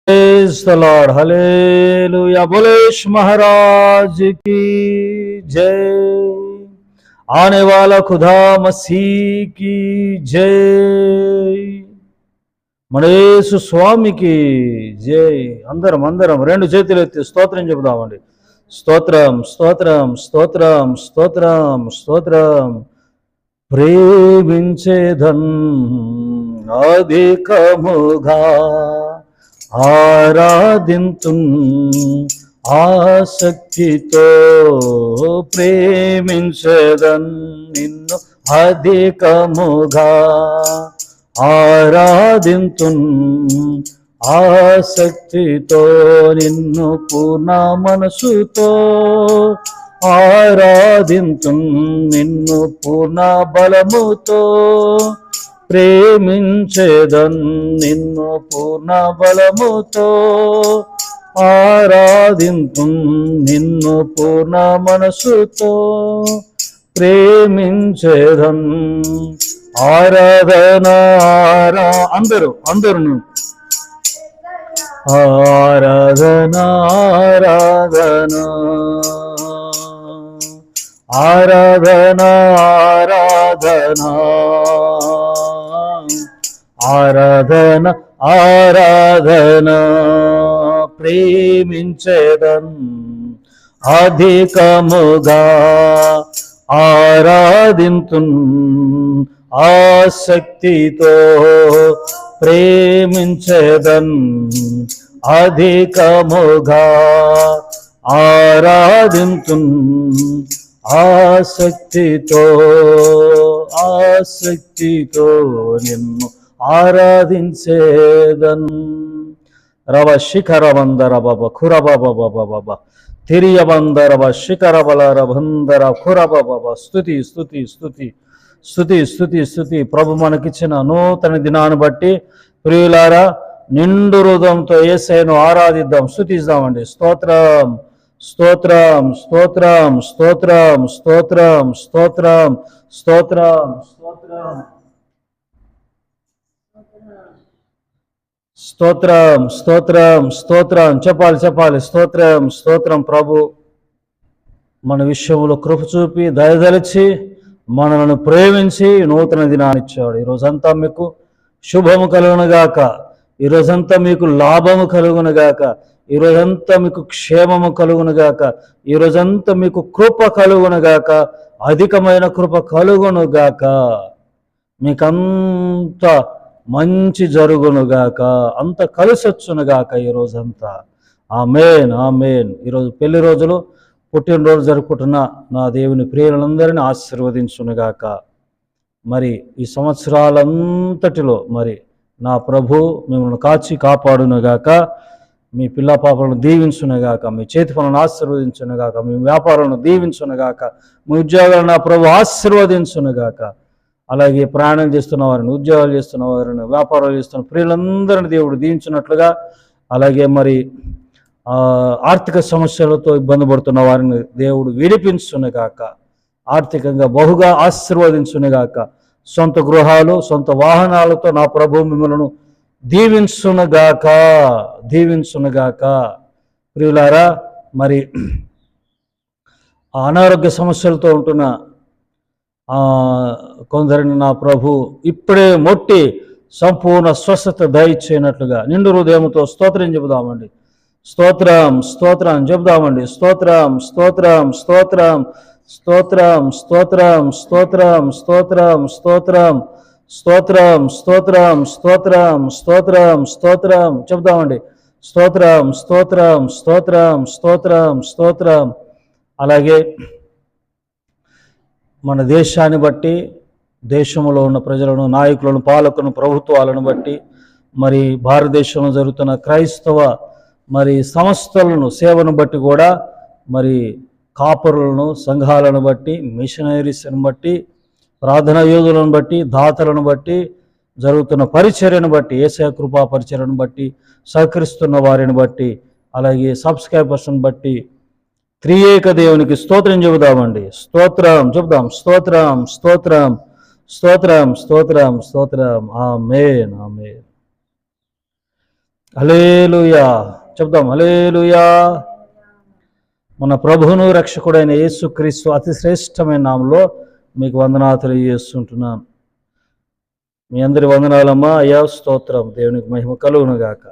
Praise the lord, hallelujah. बोलेश महाराज की जय। आने वाला खुदा मसीह की जय। మన యేసు స్వామికి జై. అందరం రెండు చేతులు ఎత్తి స్తోత్రం చెబుదామండి. స్తోత్రం స్తోత్రం స్తోత్రం స్తోత్రం స్తోత్రం. ప్రేమించేదన్ అధికముగా ఆరాధింతున్ ఆసక్తితో, ప్రేమించేదన్ నిన్ను అధికముగా ఆరాధింతున్ ఆసక్తితో, నిన్ను పూర్ణ మనసుతో ఆరాధింతున్ నిన్ను పూర్ణ బలముతో, ప్రేమించేదన్ నిన్ను పూర్ణ బలముతో ఆరాధింతున్ నిన్ను పూర్ణ మనసుతో, ప్రేమించేదన్. ఆరాధన అందరూ ఆరాధన ఆరాధన ఆరాధన ఆరాధన ఆరాధన ఆరాధన. ప్రేమించేదన్ అధికముగా ఆరాధింతున్ ఆసక్తితో, ప్రేమించేదన్ అధికముగా ఆరాధింతున్ ఆసక్తితో ఆసక్తితో నిన్ను ఆరాధించేదన్. రవ శిఖర బందర బబ ఖురబ బబ బబ తిరియ బందర బ శిఖర బలర బందర ఖురబ బబ. స్తుతి స్తుతి స్తుతి స్తుతి స్తుతి స్తుతి. ప్రభు మనకిచ్చిన నూతన దినాన్ని బట్టి ప్రియులారా నిండు హృదయంతో యేసయ్యను ఆరాధిద్దాం, స్తుతిద్దామండి. స్తోత్రం స్తోత్రం స్తోత్రం స్తోత్రం స్తోత్రం స్తోత్రం స్తోత్రం స్తోత్రం స్తోత్రం స్తోత్రం స్తోత్రం. చెప్పాలి. స్తోత్రం స్తోత్రం. ప్రభు మన విషయంలో కృప చూపి దయదలిచి మనలను ప్రేమించి నూతన దినాన్ని ఇచ్చాడు. ఈరోజంతా మీకు శుభము కలుగునుగాక, ఈరోజంతా మీకు లాభము కలుగునుగాక, ఈరోజంతా మీకు క్షేమము కలుగునుగాక, ఈరోజంతా మీకు కృప కలుగునుగాక, అధికమైన కృప కలుగునుగాక, మీకంత మంచి జరుగునుగాక, అంత కలిసొచ్చునుగాక ఈరోజంతా. ఆమేన్ ఆమేన్. ఈరోజు పెళ్లి రోజులు పుట్టినరోజు జరుపుకుంటున్న నా దేవుని ప్రియులందరినీ ఆశీర్వదించునుగాక. మరి ఈ సంవత్సరాలంతటిలో మరి నా ప్రభు మిమ్మల్ని కాచి కాపాడునుగాక, మీ పిల్ల పాపలను దీవించునుగాక, మీ చేతి పనులను ఆశీర్వదించునుగాక, మీ వ్యాపారాలను దీవించునుగాక, మీ ఉద్యోగాలను నా ప్రభు ఆశీర్వదించునుగాక. అలాగే ప్రయాణం చేస్తున్న వారిని, ఉద్యోగాలు చేస్తున్న వారిని, వ్యాపారాలు చేస్తున్న ప్రియులందరినీ దేవుడు దీవించినట్లుగా, అలాగే మరి ఆర్థిక సమస్యలతో ఇబ్బంది పడుతున్న వారిని దేవుడు విడిపించునుగాక, ఆర్థికంగా బహుగా ఆశీర్వదించునుగాక, సొంత గృహాలు సొంత వాహనాలతో నా ప్రభు మిమ్మల్ని దీవించునుగాక దీవించునుగాక. ప్రియులారా, మరి అనారోగ్య సమస్యలతో ఉంటున్న కొందరిని నా ప్రభు ఇప్పుడే మొట్టి సంపూర్ణ స్వస్థత దయచేయనట్లుగా నిండు హృదయంతో స్తోత్రం చెబుదామండి. స్తోత్రం స్తోత్రం చెబుదామండి. స్తోత్రం స్తోత్రం స్తోత్రం స్తోత్రం స్తోత్రం స్తోత్రం స్తోత్రం స్తోత్రం స్తోత్రం స్తోత్రం స్తోత్రం స్తోత్రం స్తోత్రం చెబుదామండి. స్తోత్రం స్తోత్రం స్తోత్రం స్తోత్రం స్తోత్రం. అలాగే మన దేశాన్ని బట్టి, దేశంలో ఉన్న ప్రజలను, నాయకులను, పాలకులను, ప్రభుత్వాలను బట్టి, మరి భారతదేశంలో జరుగుతున్న క్రైస్తవ మరి సంస్థలను, సేవను బట్టి కూడా, మరి కాపరులను, సంఘాలను బట్టి, మిషనరీస్ని బట్టి, ప్రార్థనా యోధులను బట్టి, దాతలను బట్టి, జరుగుతున్న పరిచర్యను బట్టి, యేసయ్య కృపా పరిచర్యను బట్టి, సహకరిస్తున్న వారిని బట్టి, అలాగే సబ్స్క్రైబర్స్ని బట్టి త్రియేక దేవునికి స్తోత్రం చెబుదామండి. స్తోత్రం చెబుదాం. స్తోత్రం స్తోత్రం స్తోత్రం స్తోత్రం స్తోత్రం. ఆమేన్ ఆమేన్. హల్లెలూయా చెప్దాం. హల్లెలూయా. మన ప్రభువును రక్షకుడైన యేసుక్రీస్తు అతి శ్రేష్టమైన నామంలో మీకు వందనాలు తెలియజేస్తుంటున్నాను. మీ అందరి వందనాలమ్మా. అయ్యా స్తోత్రం. దేవునికి మహిమ కలుగును గాక.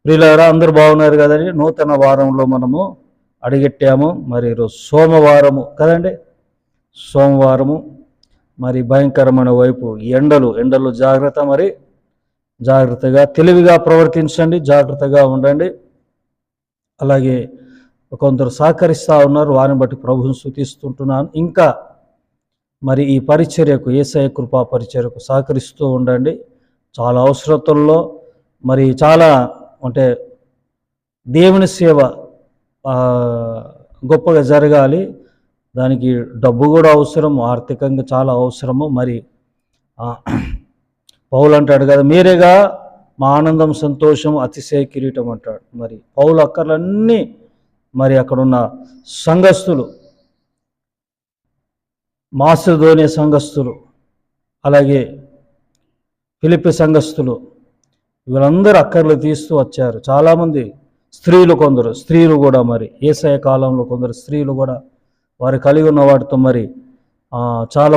ప్రియులారా, అందరూ బాగున్నారు కదండి. నూతన వారంలో మనము అడిగెట్టాము. మరి ఈరోజు సోమవారము కదండి. సోమవారము మరి భయంకరమైన వైపు ఎండలు జాగ్రత్త. మరి జాగ్రత్తగా తెలివిగా ప్రవర్తించండి, జాగ్రత్తగా ఉండండి. అలాగే కొందరు సహకరిస్తూ ఉన్నారు, వారిని బట్టి ప్రభువుని స్తుతిస్తుంటున్నాను. ఇంకా మరి ఈ పరిచర్యకు, యేసయ్య కృపా పరిచర్యకు సహకరిస్తూ ఉండండి. చాలా అవసరతల్లో మరి చాలా అంటే దేవుని సేవ గొప్పగా జరగాలి. దానికి డబ్బు కూడా అవసరం, ఆర్థికంగా చాలా అవసరము. మరి పౌలు అంటాడు కదా, మీరేగా మా ఆనందం సంతోషం అతిశయ కిరీటం అంటాడు. మరి పౌలు అక్కర్లన్నీ మరి అక్కడున్న సంఘస్థులు, మాసిదోనియ సంఘస్థులు, అలాగే ఫిలిప్పి సంఘస్థులు, వీళ్ళందరూ అక్కర్లు తీస్తూ వచ్చారు. చాలామంది స్త్రీలు, కొందరు స్త్రీలు కూడా మరి యేసయ్య కాలంలో కొందరు స్త్రీలు కూడా వారు కలిగి ఉన్న వాటితో మరి చాలా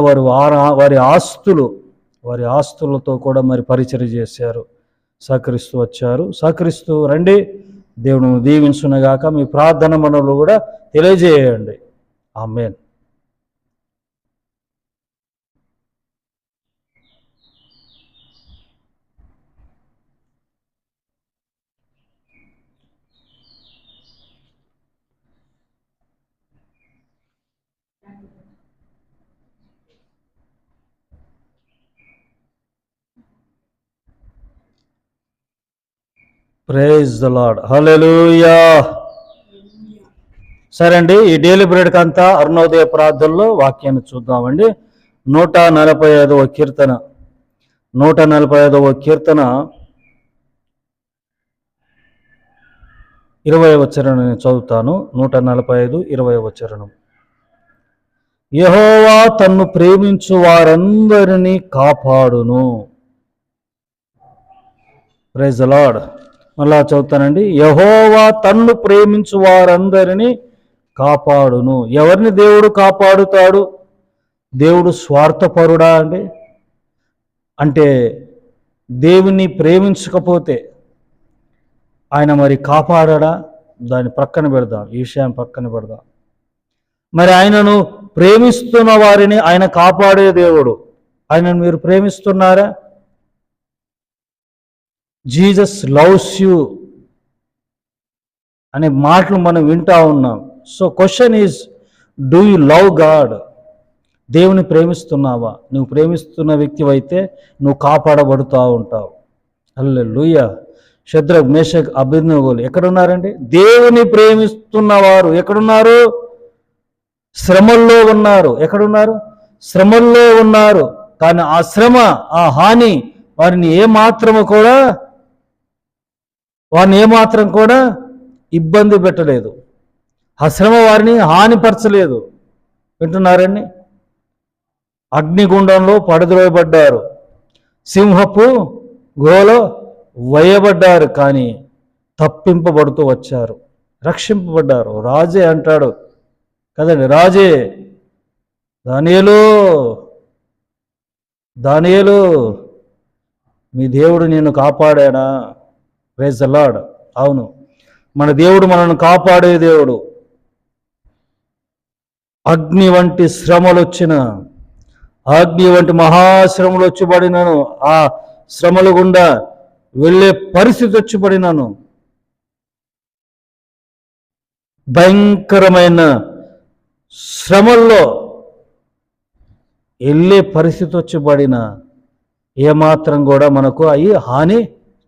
వారి ఆస్తులతో కూడా మరి పరిచర్య చేశారు, సహకరిస్తూ వచ్చారు. సహకరిస్తూ రండి. దేవుని దీవించునుగాక. మీ ప్రార్థన మనలు కూడా తెలియజేయండి. Amen. Praise the lord. Hallelujah. సరే అండి, ఈ డైలీ బ్రెడ్కి అంతా అరుణోదయ ప్రార్థనలో వాక్యాన్ని చూద్దామండి. 145వ కీర్తన 20వ వచనం నేను చదువుతాను. 145, 20వ వచనం. యెహోవా తన్ను ప్రేమించు వారందరినీ కాపాడును. Praise the lord. మళ్ళా చదువుతానండి. యెహోవా తన్ను ప్రేమించు వారందరినీ కాపాడును. ఎవరిని దేవుడు కాపాడుతాడు? దేవుడు స్వార్థపరుడా అండి? అంటే దేవుని ప్రేమించకపోతే ఆయన మరి కాపాడడా? దాన్ని పక్కన పెడదాం, ఈ విషయాన్ని పక్కన పెడదాం. మరి ఆయనను ప్రేమిస్తున్న వారిని ఆయన కాపాడే దేవుడు. ఆయనను మీరు ప్రేమిస్తున్నారా? జీసస్ లవ్స్ యూ అనే మాటలు మనం వింటా ఉన్నాం. So question is, do you love God? దేవుని ప్రేమిస్తున్నావా? నువ్వు ప్రేమిస్తున్న వ్యక్తివైతే నువ్వు కాపాడబడుతూ ఉంటావు. హల్లెలూయా. షద్రక్, మేషక్, అబేద్నెగోలు ఎక్కడున్నారండి? దేవుని ప్రేమిస్తున్నవారు ఎక్కడున్నారు? శ్రమల్లో ఉన్నారు. ఎక్కడున్నారు? శ్రమల్లో ఉన్నారు. కానీ ఆ శ్రమ, ఆ హాని వారిని ఏమాత్రం కూడా ఇబ్బంది పెట్టలేదు. ఆ శ్రమ వారిని హానిపరచలేదు. వింటున్నారండి? అగ్నిగుండంలో పడద్రోయబడ్డారు, సింహపు గోలో వేయబడ్డారు, కానీ తప్పింపబడుతూ వచ్చారు, రక్షింపబడ్డారు. రాజే అంటాడు కదండి, రాజే, దానియేలు మీ దేవుడు నిన్ను కాపాడాడా? Praise the lord. అవును, మన దేవుడు మనల్ని కాపాడే దేవుడు. అగ్ని వంటి శ్రమలు వచ్చిన, అగ్ని వంటి మహాశ్రమలు వచ్చి పడినను, ఆ శ్రమల గుండా వెళ్ళే పరిస్థితి వచ్చి పడినను, భయంకరమైన శ్రమల్లో వెళ్ళే పరిస్థితి వచ్చి పడిన ఏమాత్రం కూడా మనకు అవి హాని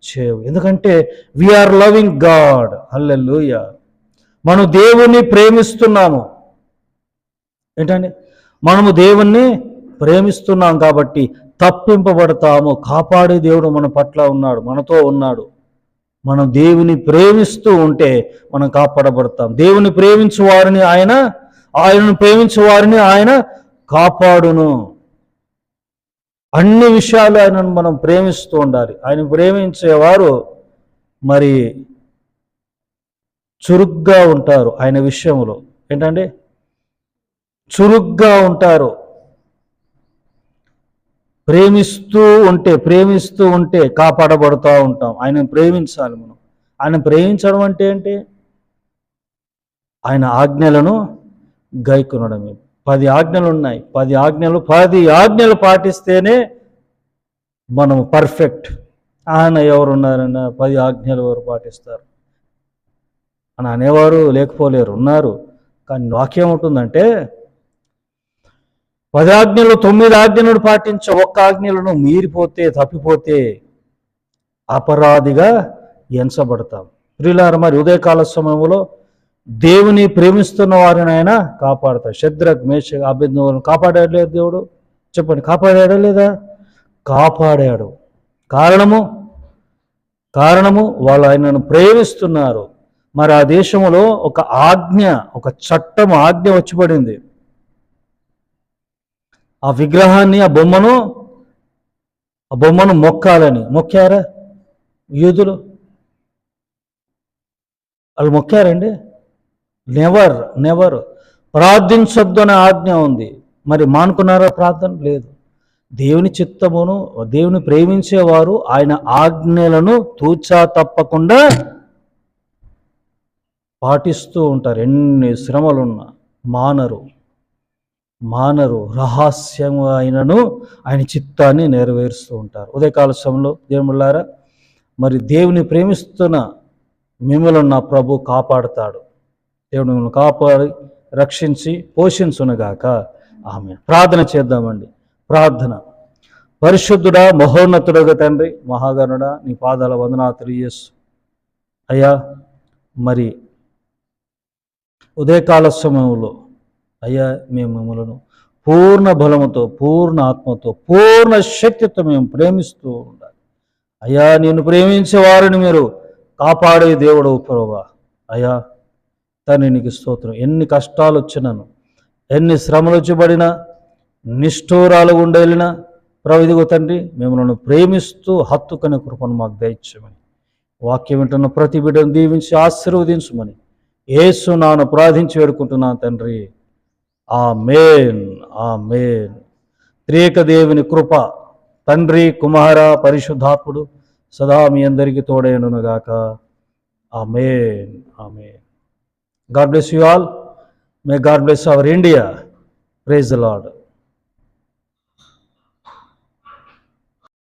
చేయవు. ఎందుకంటే వీఆర్ లవింగ్ గాడ్. హల్లెలూయా. మనం దేవుణ్ణి ప్రేమిస్తున్నాము. ఏంటండి? మనము దేవుణ్ణి ప్రేమిస్తున్నాం కాబట్టి తప్పింపబడతాము. కాపాడే దేవుడు మన పట్ల ఉన్నాడు, మనతో ఉన్నాడు. మనం దేవుని ప్రేమిస్తూ ఉంటే మనం కాపాడబడతాం. దేవుని ప్రేమించు వారిని ఆయనను ప్రేమించు వారిని ఆయన కాపాడును. అన్ని విషయాలు ఆయనను మనం ప్రేమిస్తూ ఉండాలి. ఆయన ప్రేమించేవారు మరి చురుగ్గా ఉంటారు. ఆయన విషయంలో ఏంటంటే చురుగ్గా ఉంటారు. ప్రేమిస్తూ ఉంటే కాపాడబడుతూ ఉంటాం. ఆయనను ప్రేమించాలి మనం. ఆయన ప్రేమించడం అంటే ఏంటి? ఆయన ఆజ్ఞలను గైకొనడమే. 10 ఆజ్ఞలు ఉన్నాయి. 10 ఆజ్ఞలు పాటిస్తేనే మనం పర్ఫెక్ట్. ఆయన ఎవరున్నారన్న 10 ఆజ్ఞలు ఎవరు పాటిస్తారు అని అనేవారు లేకపోలేరు, ఉన్నారు. కానీ వాక్యం ఉంటుందంటే 10 ఆజ్ఞలు 9 ఆజ్ఞలను పాటించ ఒక్క ఆజ్ఞలను మీరిపోతే తప్పిపోతే అపరాధిగా ఎంచబడతాం. ప్రియులారా, మరి ఉదయకాల సమయంలో దేవుని ప్రేమిస్తున్న వారిని ఆయన కాపాడతాడు. షద్రక్ మేషక్ అబేద్నెగోలను కాపాడాడు లేదు దేవుడు? చెప్పండి, కాపాడాడా లేదా? కాపాడాడు. కారణము వాళ్ళు ఆయనను ప్రేమిస్తున్నారు. మరి ఆ దేశంలో ఒక ఆజ్ఞ వచ్చి పడింది. ఆ విగ్రహాన్ని, ఆ బొమ్మను మొక్కాలని. మొక్కారా యూదులు? వాళ్ళు మొక్కారండి? నెవర్. ప్రార్థించొద్దు అనే ఆజ్ఞ ఉంది. మరి మానుకున్నారా ప్రార్థన? లేదు. దేవుని చిత్తమును, దేవుని ప్రేమించేవారు ఆయన ఆజ్ఞలను తూచా తప్పకుండా పాటిస్తూ ఉంటారు. ఎన్ని శ్రమలున్నా మానరు. రహస్యంగా ఆయన చిత్తాన్ని నెరవేరుస్తూ ఉంటారు. ఉదయకాల సమయంలో దేవుళ్ళారా, మరి దేవుని ప్రేమిస్తున్న మిమ్మల్ని నా ప్రభు కాపాడుతాడు. దేవుడు మిమ్మల్ని కాపాడి రక్షించి పోషించునుగాక. ఆమేన్. ప్రార్థన చేద్దామండి. ప్రార్థన. పరిశుద్ధుడా, మహోన్నతుడగా తండ్రి, మహాగణుడా, నీ పాదాల వందనాలు తెలియజేస్తూ అయ్యా, మరి ఉదయకాల సమయంలో అయ్యా మేము మిమ్మల్ని పూర్ణ బలముతో, పూర్ణ ఆత్మతో, పూర్ణ శక్తితో మేము ప్రేమిస్తూ ఉండాలి. అయ్యా, నేను ప్రేమించే వారిని మీరు కాపాడే దేవుడు ప్రభువా. అయ్యా తండ్రి, నీకు స్తోత్రం. ఎన్ని కష్టాలు వచ్చినాను, ఎన్ని శ్రమలు వచ్చబడినా, నిష్ఠూరాలు ఉండేలినా ప్రభు, ఇదిగో తండ్రి, మిమ్మల్ని ప్రేమిస్తూ హత్తుకునే కృపను మాకు దయచేయమని, వాక్యం వింటున్న ప్రతి బిడ్డను దీవించి ఆశీర్వదించమని యేసు నామమున ప్రార్థించి వేడుకుంటున్నాను తండ్రి. ఆమేన్. త్రియేక దేవుని కృప, తండ్రి, కుమార, పరిశుద్ధాత్ముడు సదా మీ అందరికీ తోడైనగాక. ఆమేన్. God bless you all. May God bless our India. Praise the Lord.